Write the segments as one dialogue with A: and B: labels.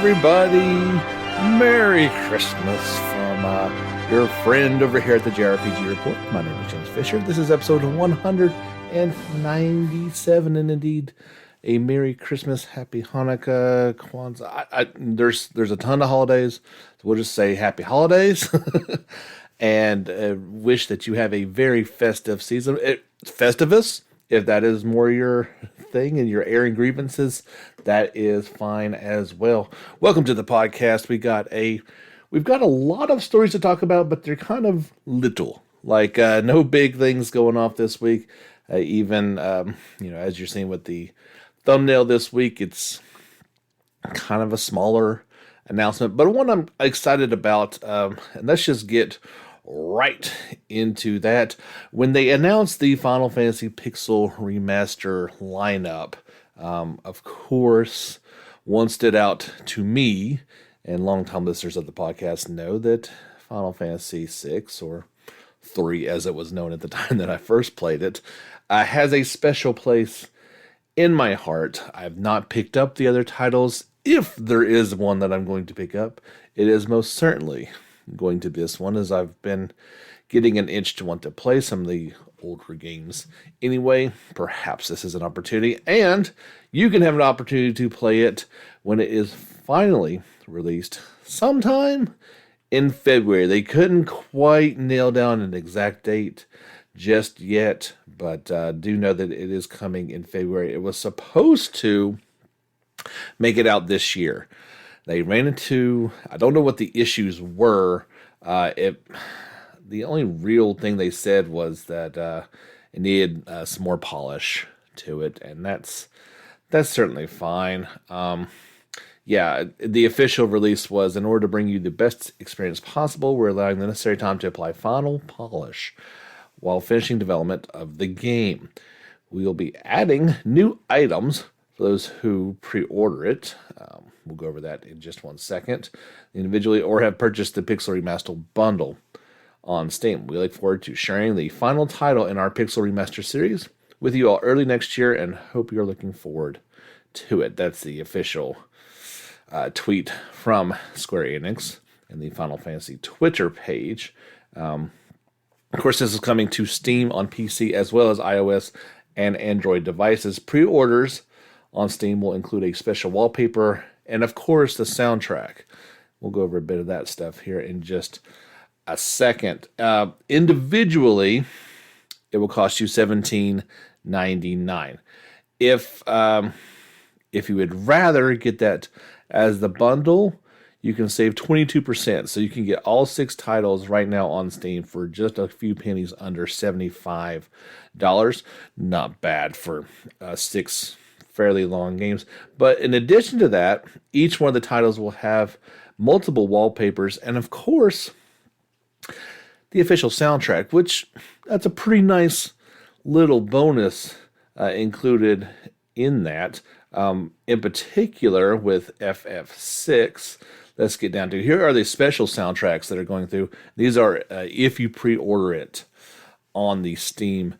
A: everybody. Merry Christmas from your friend over here at the JRPG Report. My name is James Fisher. This is episode 197, and indeed, a Merry Christmas, Happy Hanukkah, Kwanzaa. There's a ton of holidays, so we'll just say Happy Holidays, and wish that you have a very festive season. Festivus, if that is more your thing and you're airing grievances, that is fine as well. Welcome to the podcast. We've got a lot of stories to talk about, but they're kind of little. Like no big things going off this week. Even as you're seeing with the thumbnail this week, it's kind of a smaller announcement, but one I'm excited about. And let's just get right into that. When they announced the Final Fantasy Pixel Remaster lineup, of course, one stood out to me, and longtime listeners of the podcast know that Final Fantasy VI, or 3 as it was known at the time that I first played it, has a special place in my heart. I've not picked up the other titles. If there is one that I'm going to pick up, it is most certainly going to be this one, as I've been getting an itch to want to play some of the older games. Anyway, perhaps this is an opportunity, and you can have an opportunity to play it when it is finally released sometime in February. They couldn't quite nail down an exact date just yet, but do know that it is coming in February. It was supposed to make it out this year. They ran into, I don't know what the issues were. The only real thing they said was that it needed some more polish to it, and that's certainly fine. The official release was, in order to bring you the best experience possible, we're allowing the necessary time to apply final polish while finishing development of the game. We will be adding new items for those who pre-order it. We'll go over that in just 1 second. Individually or have purchased the Pixel Remaster bundle on Steam. We look forward to sharing the final title in our Pixel Remaster series with you all early next year, and hope you're looking forward to it. That's the official tweet from Square Enix and the Final Fantasy Twitter page. Of course, this is coming to Steam on PC as well as iOS and Android devices. Pre-orders on Steam will include a special wallpaper and, of course, the soundtrack. We'll go over a bit of that stuff here in just a second. Individually, it will cost you $17.99. If you would rather get that as the bundle, you can save 22%. So you can get all 6 titles right now on Steam for just a few pennies under $75. Not bad for 6 fairly long games. But in addition to that, each one of the titles will have multiple wallpapers and, of course, the official soundtrack, which that's a pretty nice little bonus included in that. In particular with FF6, let's get down to, here are the special soundtracks that are going through. These are if you pre-order it on the Steam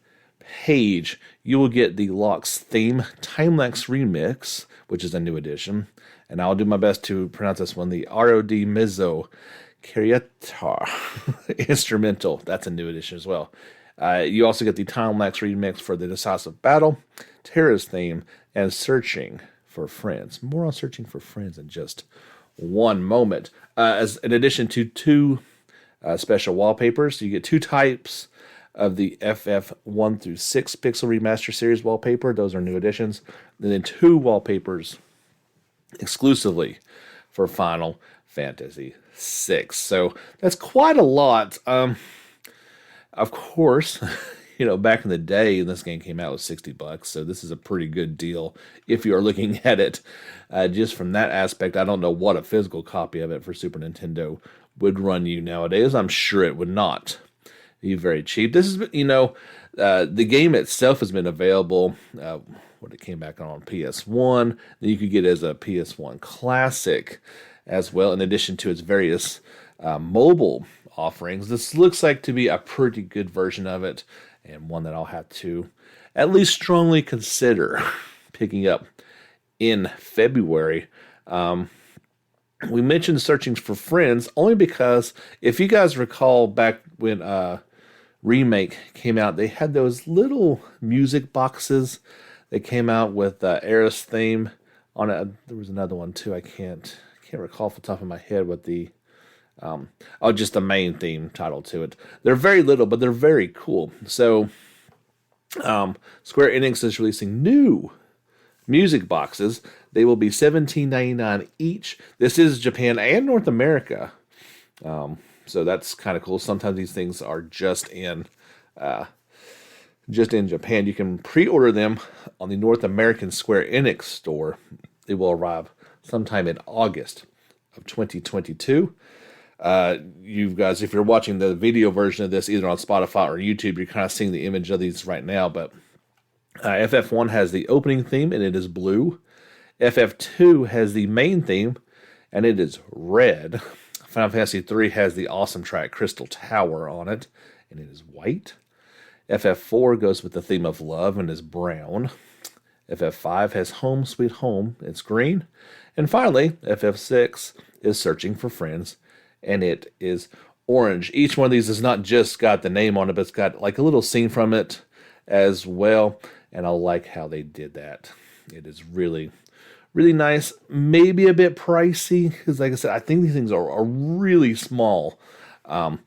A: page, you will get the Locke's theme Timelapse Remix, which is a new edition, and I'll do my best to pronounce this one, the Rod Mezzo Carietar instrumental. That's a new edition as well. You also get the Timelapse remix for the Decisive Battle, Terra's theme, and Searching for Friends. More on Searching for Friends in just one moment. As in addition to 2 special wallpapers, you get 2 types of the FF1 through 6 Pixel Remaster series wallpaper. Those are new additions. And then 2 wallpapers exclusively for Final Fantasy VI. So that's quite a lot. Of course, back in the day, this game came out with $60, so this is a pretty good deal if you are looking at it just from that aspect. I don't know what a physical copy of it for Super Nintendo would run you nowadays. I'm sure it would not be very cheap. This is, the game itself has been available when it came back on PS1. Then you could get it as a PS1 Classic as well, in addition to its various mobile offerings. This looks like to be a pretty good version of it, and one that I'll have to at least strongly consider picking up in February. We mentioned searching for friends only because if you guys recall back when Remake came out, they had those little music boxes that came out with Eris theme on it. There was another one too. I can't recall off the top of my head what the just the main theme title to it. They're very little, but they're very cool. So Square Enix is releasing new music boxes. They will be $17.99 each. This is Japan and North America. So that's kind of cool. Sometimes these things are just in Japan. You can pre-order them on the North American Square Enix store. They will arrive sometime in August of 2022. You guys, if you're watching the video version of this either on Spotify or YouTube, you're kind of seeing the image of these right now. But FF1 has the opening theme, and it is blue. FF2 has the main theme, and it is red. Final Fantasy III has the awesome track Crystal Tower on it, and it is white. FF4 goes with the theme of love and is brown. FF5 has Home Sweet Home, it's green. And finally, FF6 is Searching for Friends, and it is orange. Each one of these has not just got the name on it, but it's got like a little scene from it as well. And I like how they did that. It is really, really nice. Maybe a bit pricey, because like I said, I think these things are really small. But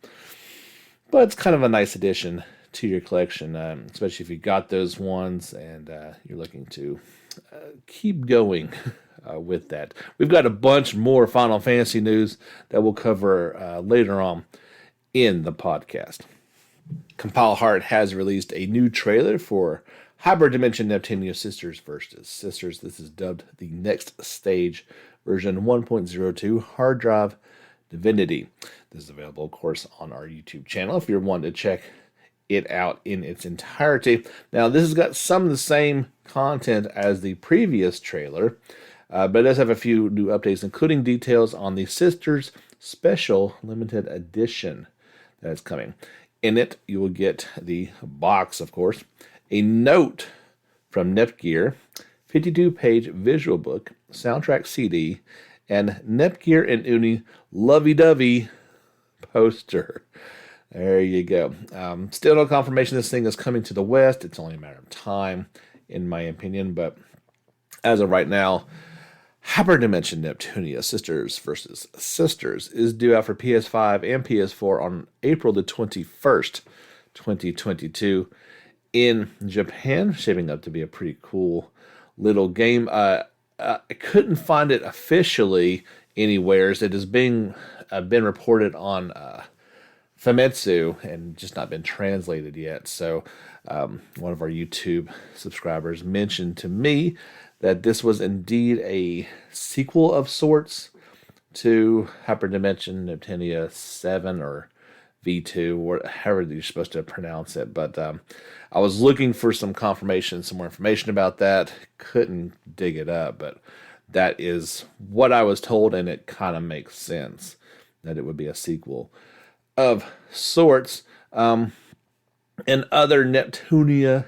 A: it's kind of a nice addition to your collection, especially if you got those ones and you're looking to keep going with that. We've got a bunch more Final Fantasy news that we'll cover later on in the podcast. Compile Heart has released a new trailer for Hybrid Dimension Neptunia Sisters vs. Sisters. This is dubbed the Next Stage version 1.02 Hard Drive Divinity. This is available, of course, on our YouTube channel if you're wanting to check it out in its entirety. Now, this has got some of the same content as the previous trailer, but it does have a few new updates, including details on the Sisters Special Limited Edition that is coming. In it, you will get the box, of course, a note from Netgear, 52-page visual book, soundtrack CD, and Netgear and Uni lovey-dovey poster. There you go. Still no confirmation this thing is coming to the West. It's only a matter of time, in my opinion. But as of right now, Hyperdimension Neptunia Sisters vs. Sisters is due out for PS5 and PS4 on April the 21st, 2022. In Japan, shaping up to be a pretty cool little game. I couldn't find it officially anywhere. It has been reported on Famitsu and just not been translated yet. So one of our YouTube subscribers mentioned to me that this was indeed a sequel of sorts to Hyperdimension Neptunia 7 or V2, or however you're supposed to pronounce it. But I was looking for some confirmation, some more information about that. Couldn't dig it up, but that is what I was told, and it kind of makes sense that it would be a sequel of sorts. And other Neptunia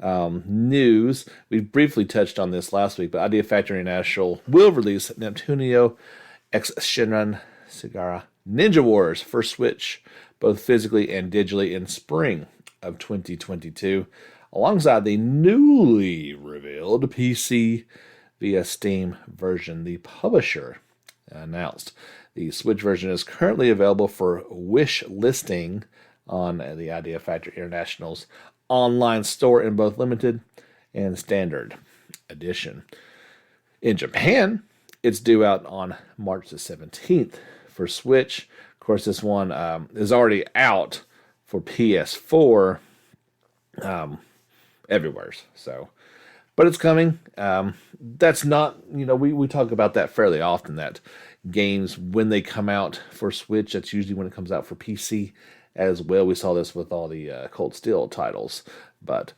A: news, we briefly touched on this last week, but Idea Factory International will release Neptunio X Shinran Sagara Ninja Wars for Switch, both physically and digitally, in spring of 2022, alongside the newly revealed PC via Steam version. The publisher announced the Switch version is currently available for wish listing on the Idea Factory International's online store in both limited and standard edition. In Japan, it's due out on March the 17th for Switch. Of course, this one is already out for PS4 everywhere. So, but it's coming. That's not, we talk about that fairly often, that games, when they come out for Switch, that's usually when it comes out for PC as well. We saw this with all the Cold Steel titles, but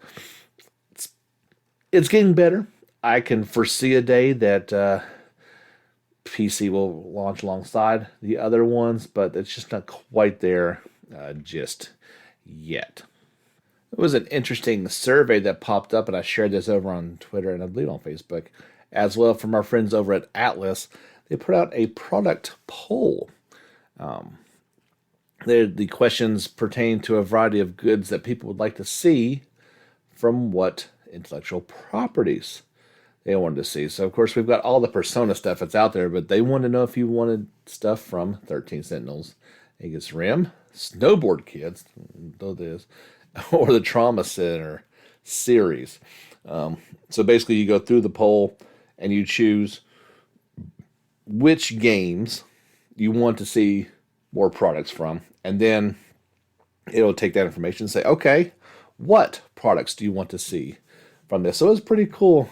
A: it's getting better. I can foresee a day that PC will launch alongside the other ones, but it's just not quite there just yet. It was an interesting survey that popped up, and I shared this over on Twitter and I believe on Facebook as well, from our friends over at Atlas. they put out a product poll. The questions pertain to a variety of goods that people would like to see from what intellectual properties they wanted to see. So, of course, we've got all the Persona stuff that's out there, but they wanted to know if you wanted stuff from 13 Sentinels, Aegis Rim, Snowboard Kids, though it is, or the Trauma Center series. So basically, you go through the poll and you choose which games you want to see more products from, and then it'll take that information and say, okay, what products do you want to see from this? So it was pretty cool.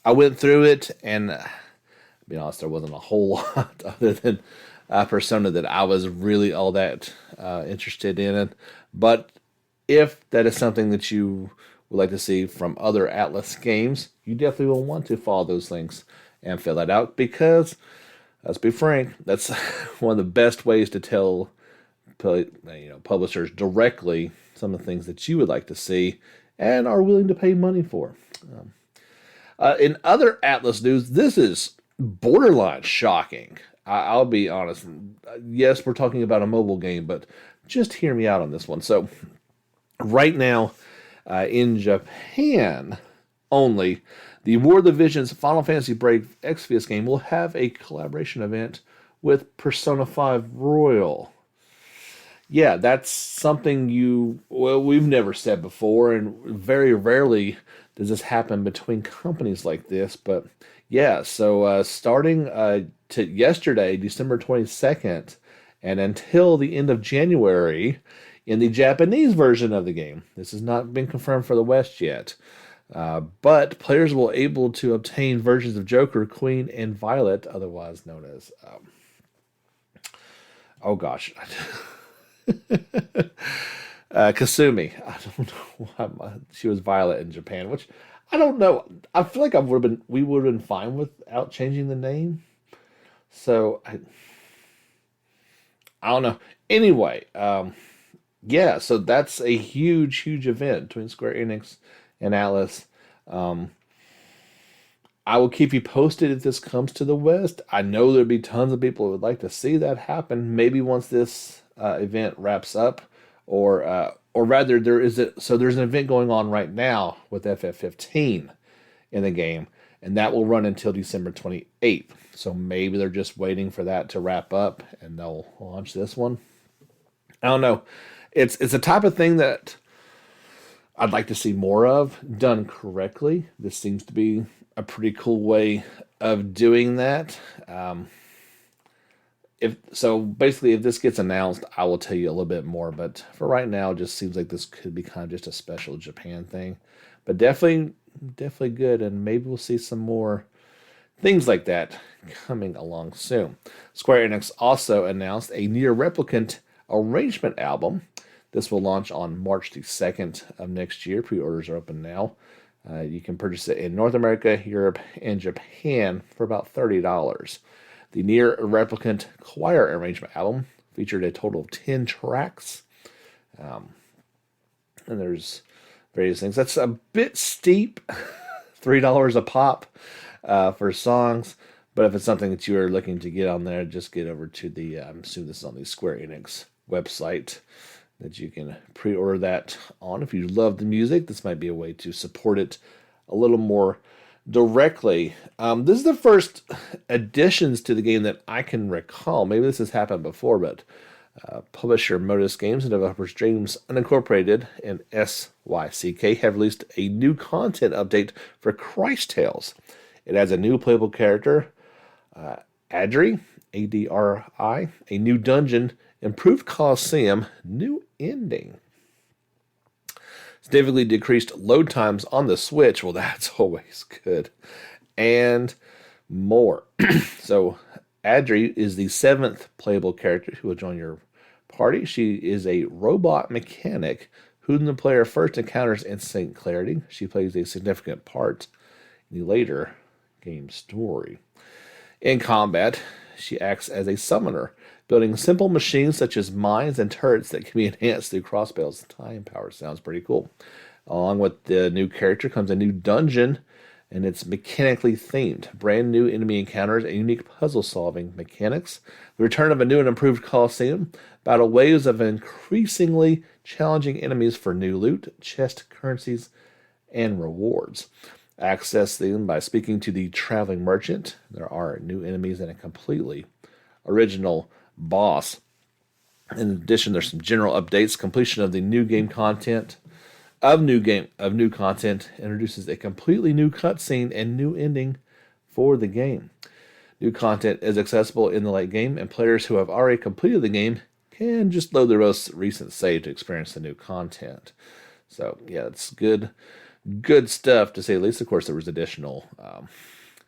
A: I went through it, and to be honest, there wasn't a whole lot other than Persona that I was really all that interested in it. But if that is something that you would like to see from other Atlas games, you definitely will want to follow those links and fill that out, because let's be frank, that's one of the best ways to tell publishers directly some of the things that you would like to see and are willing to pay money for. In other Atlas news, this is borderline shocking. I'll be honest. Yes, we're talking about a mobile game, but just hear me out on this one. So, right now, in Japan only, the War of the Visions Final Fantasy Brave Exvius game will have a collaboration event with Persona 5 Royal. Yeah, that's something we've never said before, and very rarely does this happen between companies like this. But yeah, so starting to yesterday, December 22nd, and until the end of January, in the Japanese version of the game, this has not been confirmed for the West yet, but players will be able to obtain versions of Joker, Queen, and Violet, otherwise known as oh gosh. Kasumi. I don't know why she was Violet in Japan, which I don't know. I feel like we would have been fine without changing the name. So I don't know. Anyway, yeah, so that's a huge event between Square Enix and Atlas. I will keep you posted if this comes to the West. I know there'd be tons of people who would like to see that happen. Maybe once this event wraps up, or rather, there's an event going on right now with FF15 in the game, and that will run until December 28th. So maybe they're just waiting for that to wrap up, and they'll launch this one. I don't know. It's a type of thing that I'd like to see more of done correctly. This seems to be a pretty cool way of doing that. If this gets announced, I will tell you a little bit more. But for right now, it just seems like this could be kind of just a special Japan thing. But definitely good, and maybe we'll see some more things like that coming along soon. Square Enix also announced a Near Replicant arrangement album. This will launch on March the 2nd of next year. Pre-orders are open now. You can purchase it in North America, Europe, and Japan for about $30. The Near Replicant Choir Arrangement album featured a total of 10 tracks. And there's various things. That's a bit steep, $3 a pop for songs. But if it's something that you are looking to get on there, just get over to the, I'm assuming this is on the Square Enix website, that you can pre-order that on. If you love the music, this might be a way to support it a little more directly. This is the first additions to the game that I can recall. Maybe this has happened before, but publisher Modus Games and developers Dreams Unincorporated and SYCK have released a new content update for Christ Tales. It adds a new playable character, Adri, A-D-R-I, a new dungeon, improved Coliseum, new ending. Significantly decreased load times on the Switch. Well, that's always good. And more. So, Adri is the 7th playable character who will join your party. She is a robot mechanic whom the player first encounters in St. Clarity. She plays a significant part in the later game story. In combat, she acts as a summoner, building simple machines such as mines and turrets that can be enhanced through crossbows. Time power sounds pretty cool. Along with the new character comes a new dungeon and it's mechanically themed. Brand new enemy encounters and unique puzzle solving mechanics. The return of a new and improved Coliseum. Battle waves of increasingly challenging enemies for new loot, chest currencies, and rewards. Access them by speaking to the traveling merchant. There are new enemies and a completely original boss. In addition, there's some general updates. Completion of the new game content of new content introduces a completely new cutscene and new ending for the game. New content is accessible in the late game, and players who have already completed the game can just load their most recent save to experience the new content. So yeah, it's good stuff to say the least. Of course, there was additional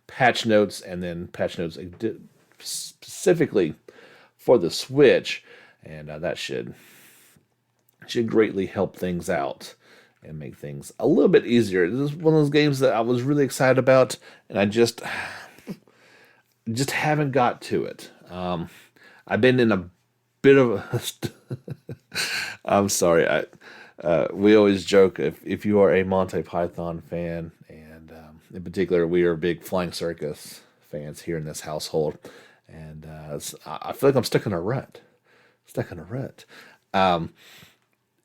A: patch notes, and then patch notes specifically for the Switch, and that should greatly help things out and make things a little bit easier. This is one of those games that I was really excited about, and I just haven't got to it. I've been in a bit of a I'm sorry. We always joke if you are a Monty Python fan, and in particular, we are big Flying Circus fans here in this household, and I feel like I'm stuck in a rut.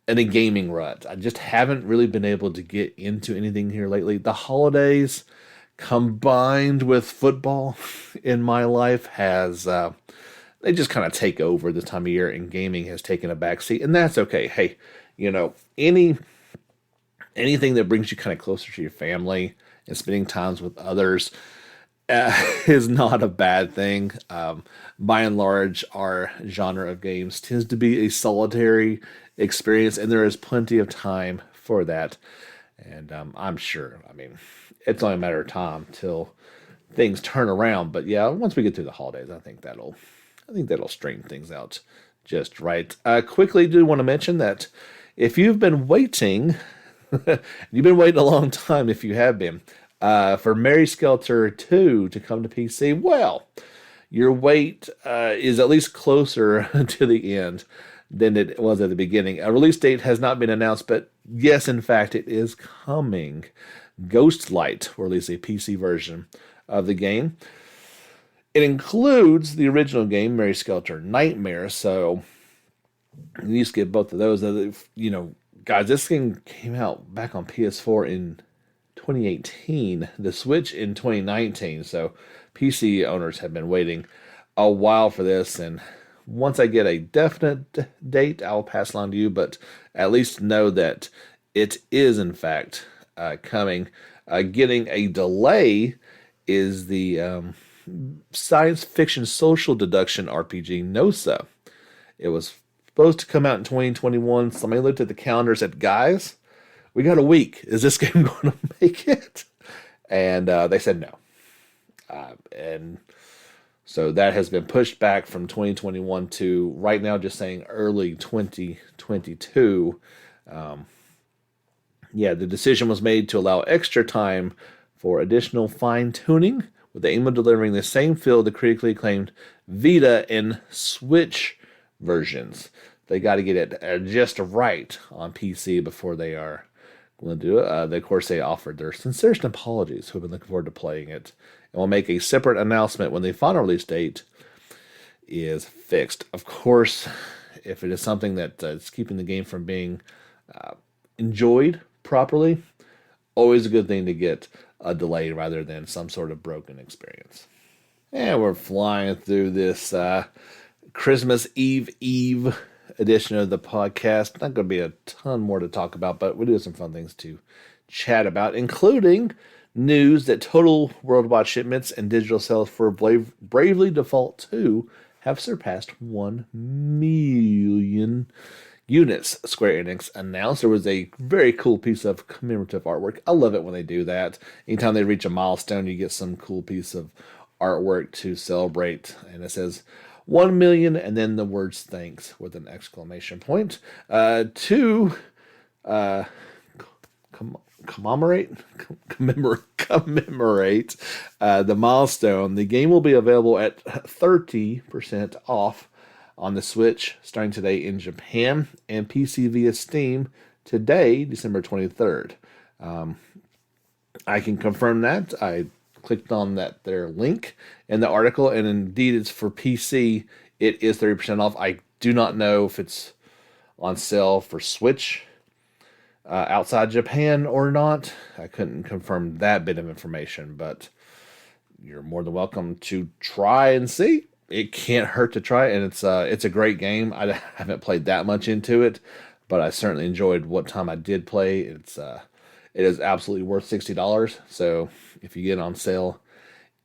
A: In a gaming rut. I just haven't really been able to get into anything here lately. The holidays combined with football in my life has they just kind of take over this time of year, and gaming has taken a backseat, and that's okay. Hey, anything that brings you kind of closer to your family and spending times with others is not a bad thing. By and large, our genre of games tends to be a solitary experience, and there is plenty of time for that. And I'm sure, it's only a matter of time till things turn around. But yeah, once we get through the holidays, I think that'll straighten things out just right. Quickly, do want to mention that if you've been waiting, you've been waiting a long time if you have been, for Mary Skelter 2 to come to PC, well, your wait is at least closer to the end than it was at the beginning. A release date has not been announced, but yes, in fact, it is coming. Ghostlight will release a PC version of the game. It includes the original game, Mary Skelter Nightmare, so you need to get both of those. Guys, this game came out back on PS4 in 2018, the Switch in 2019, so PC owners have been waiting a while for this, and once I get a definite date, I'll pass along to you, but at least know that it is, in fact, coming. Getting a delay is the science fiction social deduction RPG Nosa. It was supposed to come out in 2021. Somebody looked at the calendar and said, guys, we got a week. Is this game going to make it? And they said no. And so that has been pushed back from 2021 to right now, just saying early 2022. The decision was made to allow extra time for additional fine-tuning with the aim of delivering the same feel the critically acclaimed Vita and Switch versions. They got to get it just right on PC before they are going to do it. Of course, they offered their sincerest apologies, who've been looking forward to playing it, and will make a separate announcement when the final release date is fixed. Of course, if it is something that is keeping the game from being enjoyed properly, always a good thing to get a delay rather than some sort of broken experience. And we're flying through this Christmas Eve edition of the podcast. Not going to be a ton more to talk about, but we do have some fun things to chat about, including news that total worldwide shipments and digital sales for Bravely Default 2 have surpassed 1 million units. Square Enix announced there was a very cool piece of commemorative artwork. I love it when they do that. Anytime they reach a milestone, you get some cool piece of artwork to celebrate, and it says 1 million and then the words thanks with an exclamation point to commemorate the milestone. The game will be available at 30% off on the Switch starting today in Japan, and PC via Steam today, December 23rd. I can confirm that. I clicked on their link in the article, and indeed it's for PC. It is 30% off. I do not know if it's on sale for Switch outside Japan or not. I couldn't confirm that bit of information, but you're more than welcome to try and see. It can't hurt to try, and it's a great game. I haven't played that much into it, but I certainly enjoyed what time I did play. It is absolutely worth $60. So if you get it on sale,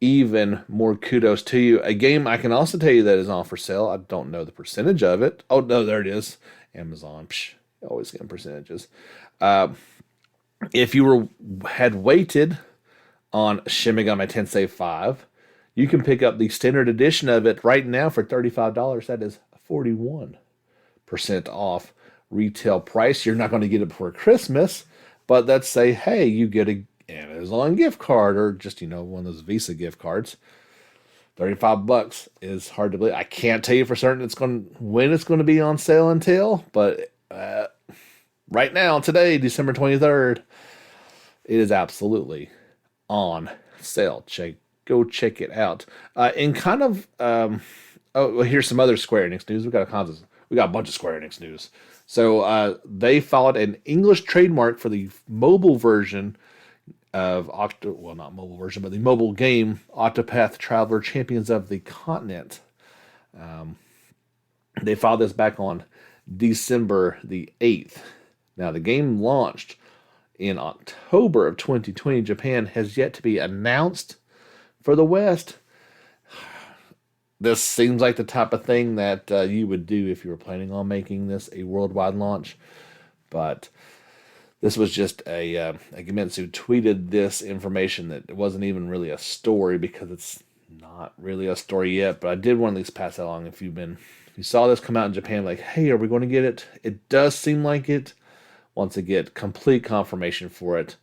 A: even more kudos to you. A game I can also tell you that is on for sale. I don't know the percentage of it. Oh no, there it is. Amazon. Psh, always getting percentages. If you had waited on Shin Megami Tensei 5, you can pick up the standard edition of it right now for $35. That is 41% off retail price. You're not going to get it before Christmas, but let's say, hey, you get a Amazon gift card or just, one of those Visa gift cards. $35 is hard to believe. I can't tell you for certain when it's going to be on sale until, but right now, today, December 23rd, it is absolutely on sale. Go check it out. And kind of, here's some other Square Enix news. We got a bunch of Square Enix news. So they filed an English trademark for the mobile version of not mobile version, but the mobile game Octopath Traveler: Champions of the Continent. They filed this back on December the 8th. Now the game launched in October of 2020. Japan has yet to be announced for the West. This seems like the type of thing that you would do if you were planning on making this a worldwide launch. But this was just a Gemitsu tweeted this information that it wasn't even really a story because it's not really a story yet. But I did want to at least pass that along if you saw this come out in Japan, like, hey, are we going to get it? It does seem like it. Once I get complete confirmation for it,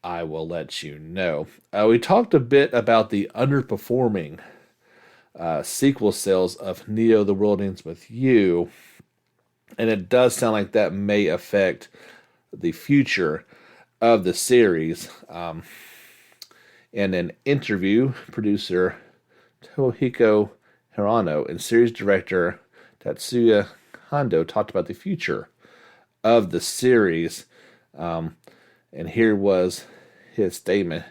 A: I will let you know. We talked a bit about the underperforming sequel sales of Neo: The World Ends With You, and it does sound like that may affect the future of the series. In an interview, producer Tohiko Hirano and series director Tatsuya Kondo talked about the future of the series. And here was his statement.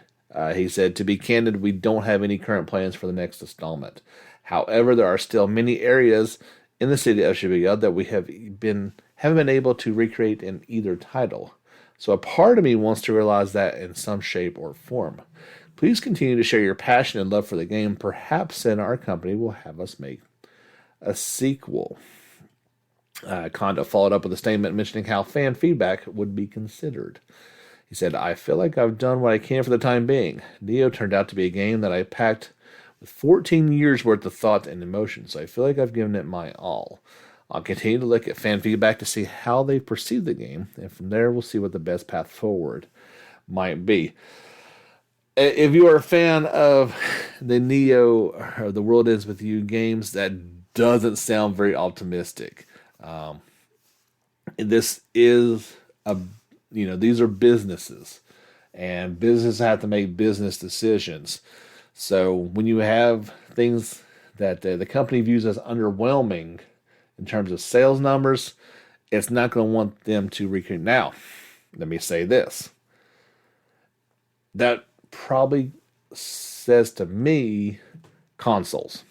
A: He said, "To be candid, we don't have any current plans for the next installment. However, there are still many areas in the city of Shibuya that we haven't been able to recreate in either title. So a part of me wants to realize that in some shape or form. Please continue to share your passion and love for the game. Perhaps then our company will have us make a sequel." Kondo followed up with a statement mentioning how fan feedback would be considered. He said, "I feel like I've done what I can for the time being. Neo turned out to be a game that I packed with 14 years worth of thought and emotion, so I feel like I've given it my all. I'll continue to look at fan feedback to see how they perceive the game, and from there we'll see what the best path forward might be." If you are a fan of the Neo or The World Ends With You games, that doesn't sound very optimistic. This is these are businesses, and businesses have to make business decisions. So when you have things that the company views as underwhelming in terms of sales numbers, it's not going to want them to recruit. Now, let me say this. That probably says to me consoles.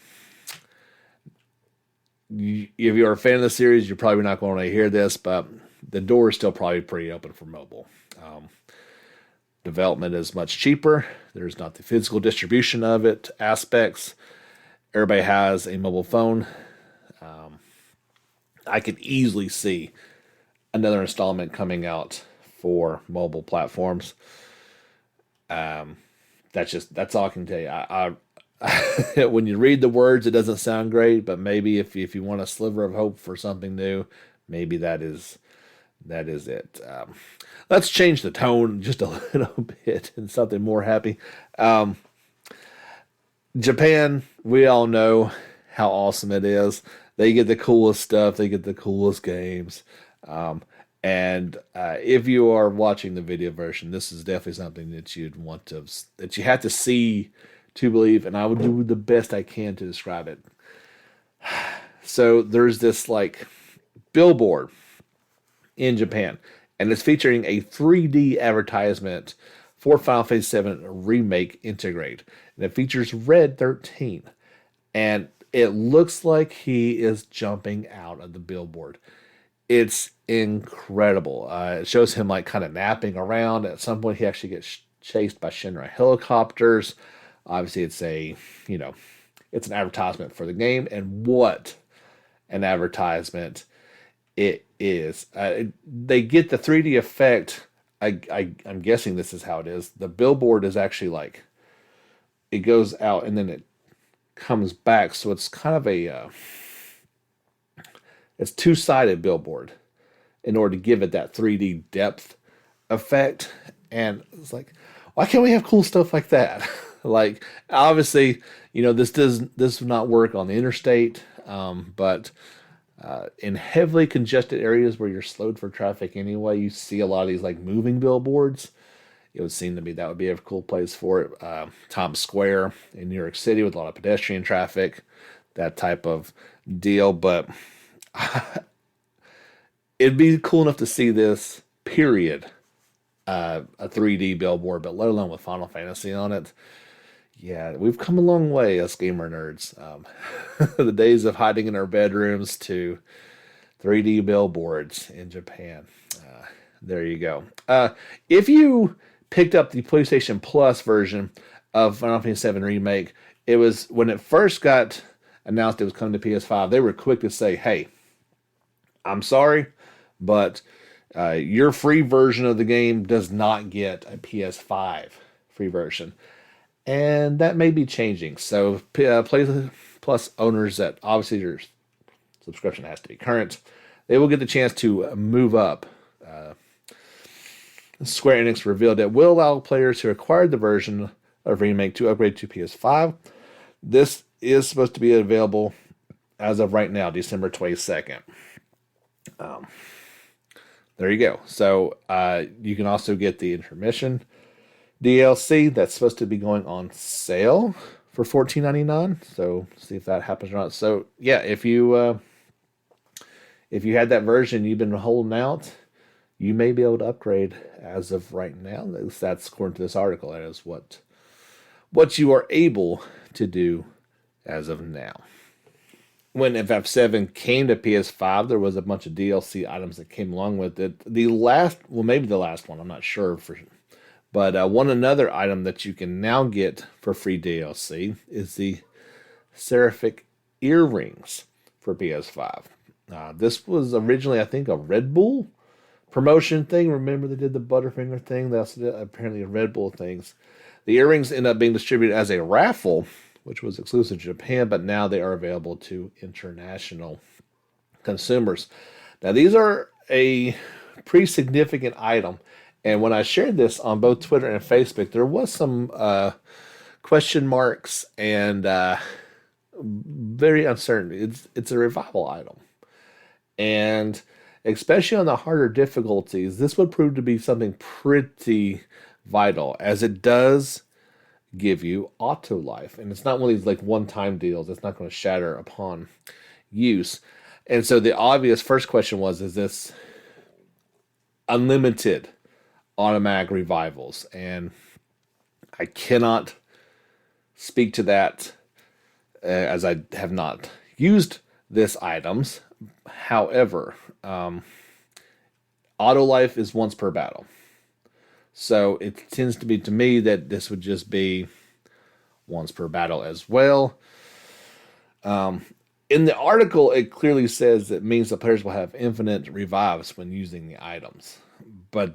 A: If you're a fan of the series, you're probably not going to hear this, but the door is still probably pretty open for mobile. Development is much cheaper. There's not the physical distribution of it aspects. Everybody has a mobile phone. I could easily see another installment coming out for mobile platforms. That's all I can tell you. I when you read the words, it doesn't sound great, but maybe if you want a sliver of hope for something new, maybe that is it. Let's change the tone just a little bit and something more happy. Japan, we all know how awesome it is. They get the coolest stuff. They get the coolest games. And if you are watching the video version, this is definitely something that that you have to see to believe, and I will do the best I can to describe it. So there's this like billboard in Japan, and it's featuring a 3D advertisement for Final Fantasy VII Remake Integrate, and it features Red 13, and it looks like he is jumping out of the billboard. It's incredible. It shows him like kind of napping around. At some point, he actually gets chased by Shinra helicopters. Obviously, it's an advertisement for the game, and what an advertisement it is. They get the 3D effect. I'm guessing this is how it is. The billboard is actually like it goes out and then it comes back, so it's kind of it's two-sided billboard in order to give it that 3D depth effect. And it's like, why can't we have cool stuff like that? Like, obviously, this does not work on the interstate, but in heavily congested areas where you're slowed for traffic anyway, you see a lot of these like moving billboards. It would seem to me that would be a cool place for it. Times Square in New York City with a lot of pedestrian traffic, that type of deal. But it'd be cool enough to see this, period, a 3D billboard, but let alone with Final Fantasy on it. Yeah, we've come a long way as gamer nerds. The days of hiding in our bedrooms to 3D billboards in Japan. There you go. If you picked up the PlayStation Plus version of Final Fantasy VII Remake, it was when it first got announced it was coming to PS5, they were quick to say, hey, I'm sorry, but your free version of the game does not get a PS5 free version. And that may be changing. So Play Plus owners that obviously your subscription has to be current, they will get the chance to move up. Square Enix revealed it will allow players who acquired the version of Remake to upgrade to PS5. This is supposed to be available as of right now, December 22nd. There you go. So you can also get the intermission DLC that's supposed to be going on sale for $14.99. So see if that happens or not. So yeah, if you had that version you've been holding out, you may be able to upgrade as of right now. At least that's according to this article. That is what you are able to do as of now. When FF7 came to PS5, there was a bunch of DLC items that came along with it. Maybe the last one, I'm not sure for sure. But another item that you can now get for free DLC is the Seraphic earrings for PS5. This was originally, I think, a Red Bull promotion thing. Remember they did the Butterfinger thing? They also did apparently a Red Bull things. The earrings end up being distributed as a raffle, which was exclusive to Japan, but now they are available to international consumers. Now, these are a pretty significant item. And when I shared this on both Twitter and Facebook, there was some question marks and very uncertain. It's a revival item. And especially on the harder difficulties, this would prove to be something pretty vital, as it does give you auto life. And it's not one of these like one-time deals. It's not going to shatter upon use. And so the obvious first question was, is this unlimited automatic revivals? And I cannot speak to that as I have not used this items. However, auto life is once per battle. So it tends to be to me that this would just be once per battle as well. In the article, it clearly says it means the players will have infinite revives when using the items. But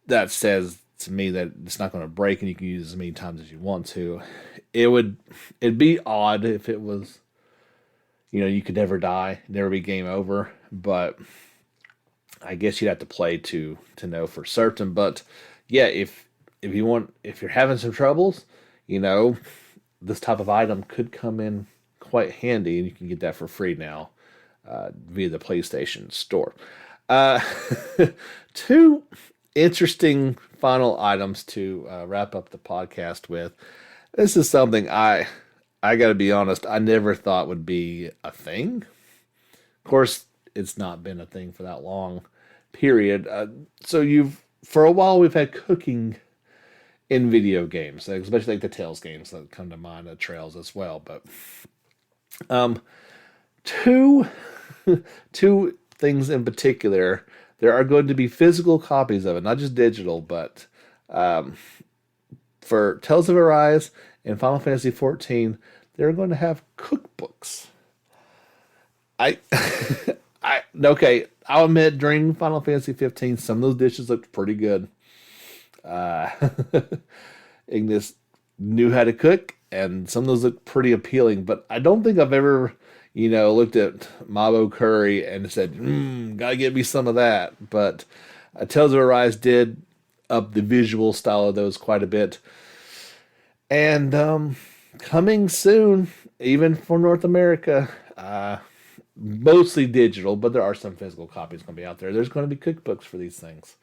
A: that says to me that it's not going to break and you can use as many times as you want to. It'd be odd if it was, you could never die, never be game over. But I guess you'd have to play to know for certain. But yeah, if you're having some troubles, this type of item could come in quite handy, and you can get that for free now via the PlayStation Store. Uh, two interesting final items to wrap up the podcast with. This is something I got to be honest, I never thought would be a thing. Of course, it's not been a thing for that long period. So you've for a while we've had cooking in video games, like, especially like the Tales games that come to mind, the Trails as well. But um, two two things in particular. There are going to be physical copies of it, not just digital, but for Tales of Arise and Final Fantasy XIV, they're going to have cookbooks. I, okay, I'll admit during Final Fantasy 15, some of those dishes looked pretty good. Uh, Ignis knew how to cook, and some of those looked pretty appealing. But I don't think I've ever, looked at Mabo curry and said, gotta get me some of that. But Tales of Arise did up the visual style of those quite a bit. And coming soon, even for North America, mostly digital, but there are some physical copies going to be out there. There's going to be cookbooks for these things.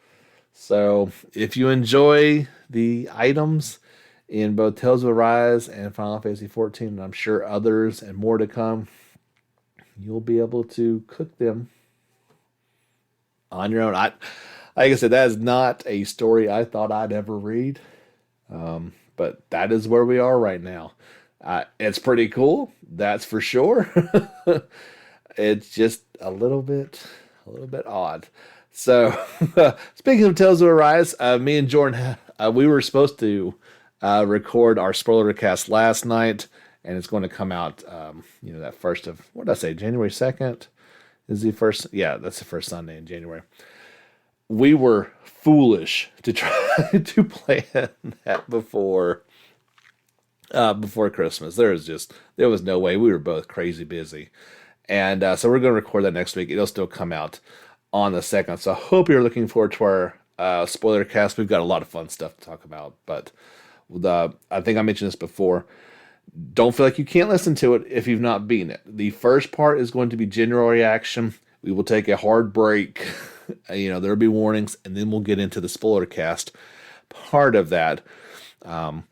A: So if you enjoy the items in both Tales of Arise and Final Fantasy XIV, and I'm sure others and more to come, you'll be able to cook them on your own. Like I said, that is not a story I thought I'd ever read, but that is where we are right now. It's pretty cool, that's for sure. It's just a little bit odd. So, speaking of Tales of Arise, me and Jordan, we were supposed to record our spoiler cast last night, and it's going to come out, that first of, what did I say, January 2nd is the first, yeah, that's the first Sunday in January. We were foolish to try to plan that before Christmas. There was no way. We were both crazy busy. And so we're going to record that next week. It'll still come out on the 2nd. So I hope you're looking forward to our spoiler cast. We've got a lot of fun stuff to talk about. But I think I mentioned this before. Don't feel like you can't listen to it if you've not beaten it. The first part is going to be general reaction. We will take a hard break. There'll be warnings. And then we'll get into the spoiler cast part of that. I'm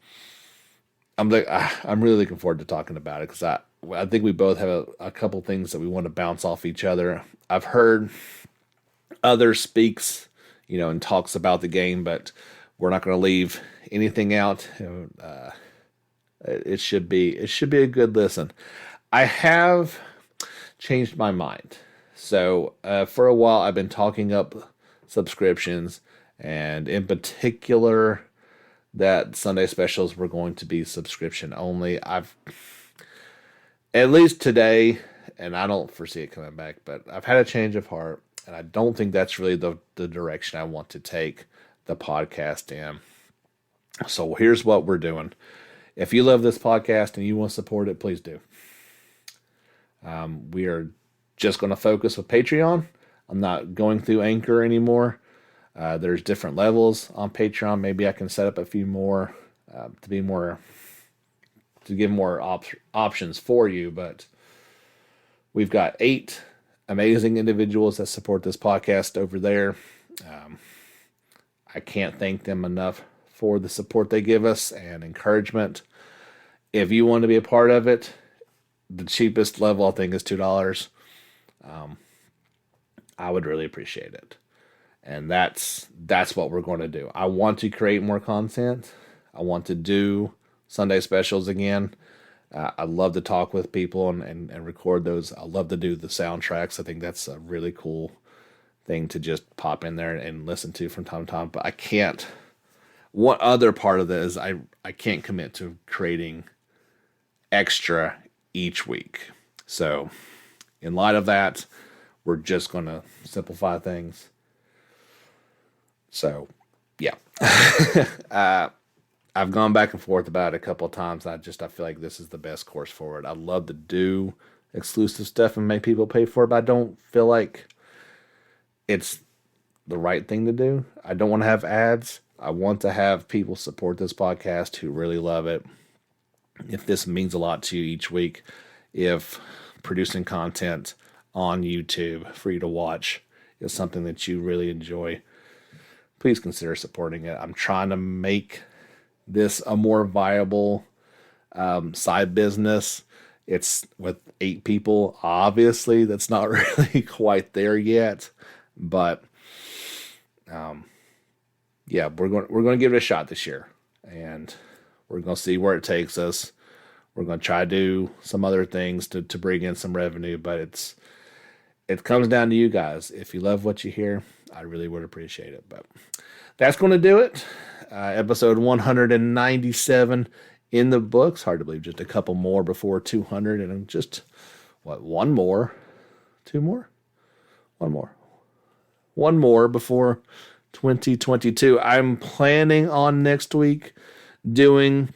A: really looking forward to talking about it because I think we both have a couple things that we want to bounce off each other. I've heard other speaks, and talks about the game, but we're not going to leave anything out. It should be a good listen. I have changed my mind. So for a while, I've been talking up subscriptions, and in particular, that Sunday specials were going to be subscription only. I've, at least today, and I don't foresee it coming back, but I've had a change of heart, and I don't think that's really the direction I want to take the podcast in. So here's what we're doing. If you love this podcast and you want to support it, please do. We are just going to focus with Patreon. I'm not going through Anchor anymore. There's different levels on Patreon. Maybe I can set up a few more to give more options for you. But we've got 8 amazing individuals that support this podcast over there. I can't thank them enough for the support they give us and encouragement. If you want to be a part of it, the cheapest level I think is $2. I would really appreciate it. And that's what we're going to do. I want to create more content. I want to do Sunday specials again. I love to talk with people and record those. I love to do the soundtracks. I think that's a really cool thing to just pop in there and listen to from time to time. But I can't. One other part of this is I can't commit to creating extra each week. So in light of that, we're just going to simplify things. So, yeah. I've gone back and forth about it a couple of times. I feel like this is the best course forward. I love to do exclusive stuff and make people pay for it, but I don't feel like it's the right thing to do. I don't want to have ads. I want to have people support this podcast who really love it. If this means a lot to you each week, if producing content on YouTube for you to watch is something that you really enjoy, please consider supporting it. I'm trying to make this a more viable side business. It's with 8 people. Obviously, that's not really quite there yet, but yeah, we're going to give it a shot this year, and we're going to see where it takes us. We're going to try to do some other things to bring in some revenue, but it comes down to you guys. If you love what you hear, I really would appreciate it. But that's going to do it. Episode 197 in the books. Hard to believe, just a couple more before 200, and just one more, 2 more, one more before 2022. I'm planning on next week doing.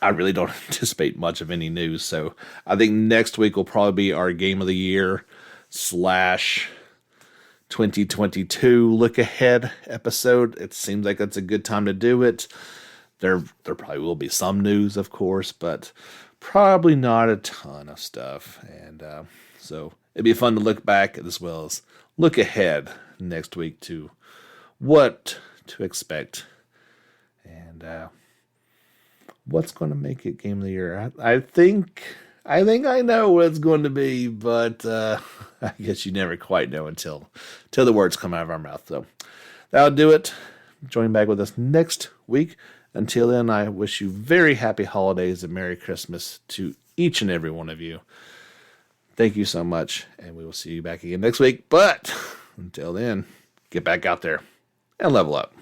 A: I really don't anticipate much of any news, so I think next week will probably be our Game of the Year / 2022 look ahead episode. It seems like it's a good time to do it. There probably will be some news, of course, but probably not a ton of stuff. And so it'd be fun to look back as well as look ahead next week to what to expect and what's going to make it Game of the Year. I think I know what it's going to be, but I guess you never quite know until the words come out of our mouth. So that'll do it. Join back with us next week. Until then, I wish you very happy holidays and Merry Christmas to each and every one of you. Thank you so much, and we will see you back again next week. But until then, get back out there and level up.